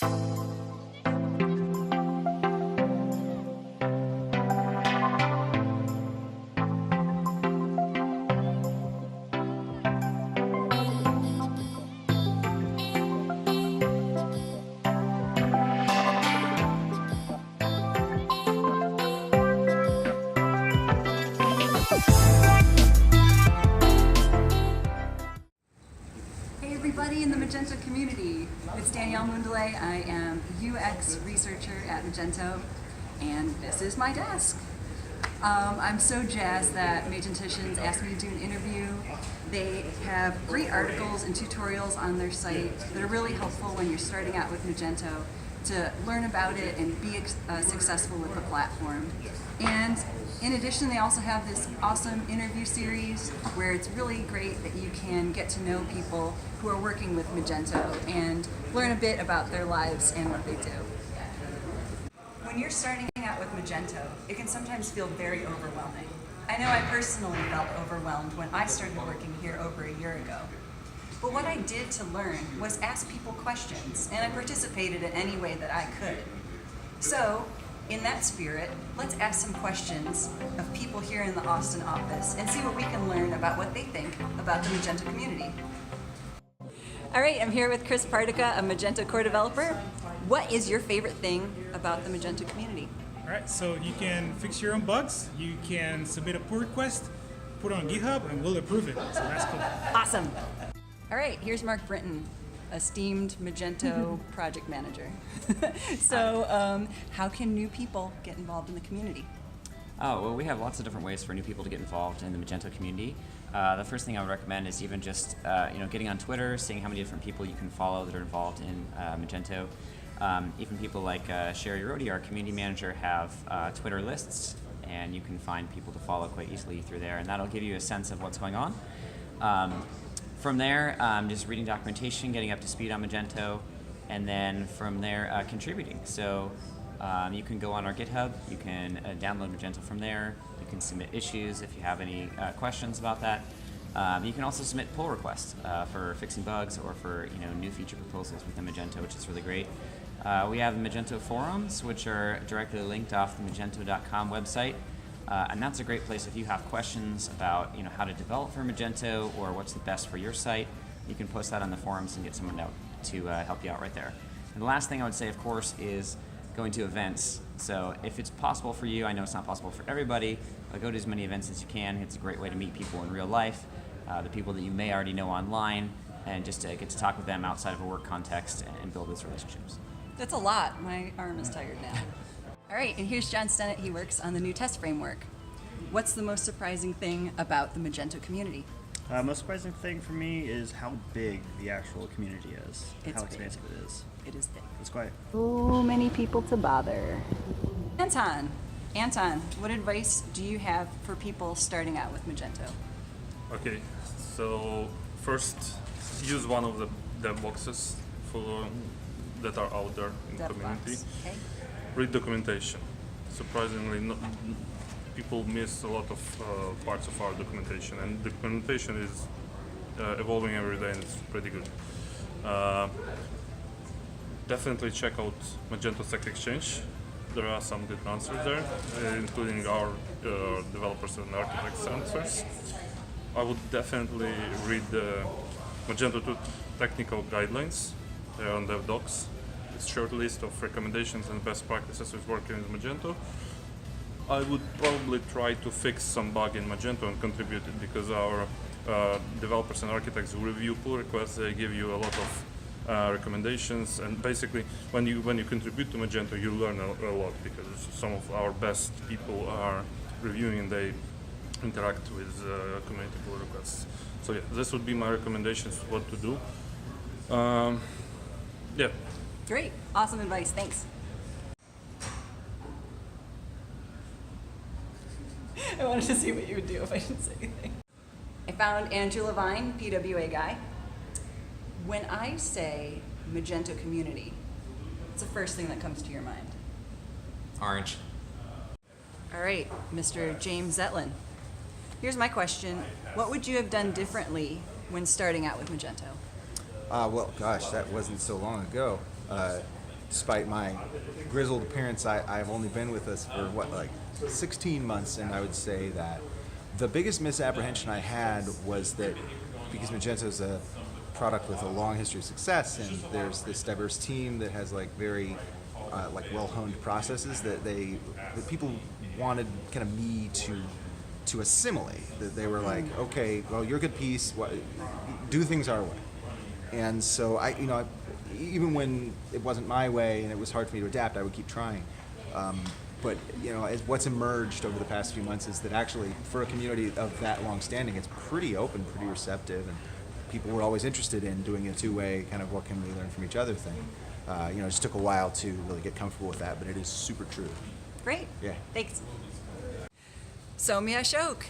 Everybody in the Magento community. It's Danielle Mundle. I am UX researcher at Magento, and this is my desk. I'm so jazzed that Magenticians asked me to do an interview. They have great articles and tutorials on their site that are really helpful when you're starting out with Magento to learn about it and be successful with the platform. And in addition, they also have this awesome interview series where it's really great that you can get to know people who are working with Magento and learn a bit about their lives and what they do. When you're starting out with Magento, it can sometimes feel very overwhelming. I know I personally felt overwhelmed when I started working here over a year ago. But what I did to learn was ask people questions, and I participated in any way that I could. So, in that spirit, let's ask some questions of people here in the Austin office and see what we can learn about what they think about the Magento community. All right, I'm here with Cristian Partica, a Magento core developer. What is your favorite thing about the Magento community? All right, so you can fix your own bugs, you can submit a pull request, put it on GitHub, and we'll approve it. So that's cool. Awesome. All right, here's Brinton, esteemed Magento project manager. So how can new people get involved in the community? Oh, well, we have lots of different ways for new people to get involved in the Magento community. The first thing I would recommend is even just getting on Twitter, seeing how many different people you can follow that are involved in Magento. Even people like Sherry Rohde, our community manager, have Twitter lists, and you can find people to follow quite easily through there, and that'll give you a sense of what's going on. From there, just reading documentation, getting up to speed on Magento, and then from there, contributing. So you can go on our GitHub, you can download Magento from there, you can submit issues if you have any questions about that. You can also submit pull requests for fixing bugs or for new feature proposals within Magento, which is really great. We have Magento forums, which are directly linked off the magento.com website. And that's a great place if you have questions about how to develop for Magento or what's the best for your site. You can post that on the forums and get someone out to help you out right there. And the last thing I would say, of course, is going to events. So if it's possible for you, I know it's not possible for everybody, but go to as many events as you can. It's a great way to meet people in real life, the people that you may already know online, and just to get to talk with them outside of a work context and build those relationships. That's a lot. My arm is tired now. All right, and here's John Stennett. He works on the new test framework. What's the most surprising thing about the Magento community? Most surprising thing for me is how big the actual community is. How expansive it is. It is big. It's quite. So many people to bother. Anton, what advice do you have for people starting out with Magento? Okay, so first use one of the dev boxes that are out there in the community. Okay. Read documentation. Surprisingly, people miss a lot of parts of our documentation, and the documentation is evolving every day, and it's pretty good. Definitely check out Magento Stack Exchange. There are some good answers there, including our developers and architects answers. I would definitely read the Magento 2 technical guidelines. They're on DevDocs. It's a short list of recommendations and best practices with working with Magento. I would probably try to fix some bug in Magento and contribute it, because our developers and architects who review pull requests, they give you a lot of recommendations, and basically when you contribute to Magento, you learn a lot, because some of our best people are reviewing and they interact with community pull requests. So yeah, this would be my recommendations what to do. Yeah. Great, awesome advice, thanks. I wanted to see what you would do if I didn't say anything. I found Andrew Levine, PWA guy. When I say Magento community, what's the first thing that comes to your mind? Orange. All right, Mr. James Zetlen. Here's my question. What would you have done differently when starting out with Magento? Well, gosh, that wasn't so long ago. despite my grizzled appearance, I've only been with us for like 16 months, and I would say that the biggest misapprehension I had was that because Magento is a product with a long history of success, and there's this diverse team that has like very like well-honed processes that people wanted kind of me to assimilate. That they were like, okay, well, you're a good piece, do things our way. And so even when it wasn't my way and it was hard for me to adapt, I would keep trying. But what's emerged over the past few months is that actually, for a community of that long standing, it's pretty open, pretty receptive, and people were always interested in doing a two-way kind of what can we learn from each other thing. It just took a while to really get comfortable with that, but it is super true. Great. Yeah. Thanks. Soumya Ashok,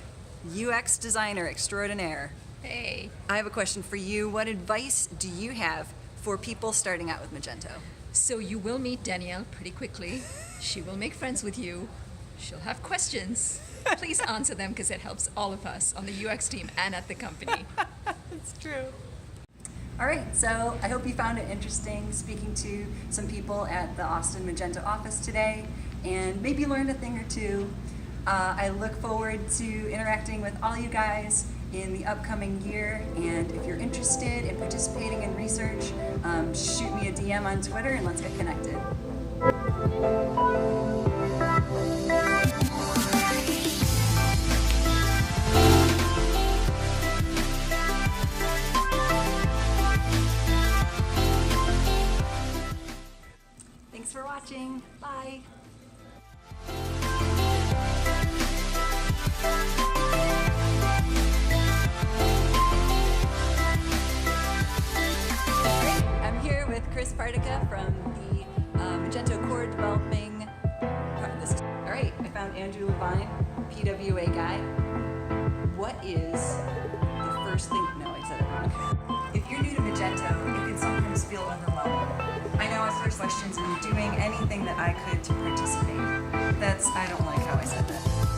UX designer extraordinaire. Hey. I have a question for you. What advice do you have for people starting out with Magento? So you will meet Danielle pretty quickly. She will make friends with you. She'll have questions. Please answer them because it helps all of us on the UX team and at the company. It's true. All right, so I hope you found it interesting speaking to some people at the Austin Magento office today and maybe learned a thing or two. I look forward to interacting with all you guys in the upcoming year, and if you're interested in participating in research, shoot me a DM on Twitter and let's get connected. Thanks for watching. Bye. I'm here with Cristian Partica from the Magento core developing. All right, I found Andrew Levine, PWA guy. What is the first thing? No, I said it wrong. If you're new to Magento, it can sometimes feel overwhelming. I know at first questions, I'm doing anything that I could to participate. I don't like how I said that.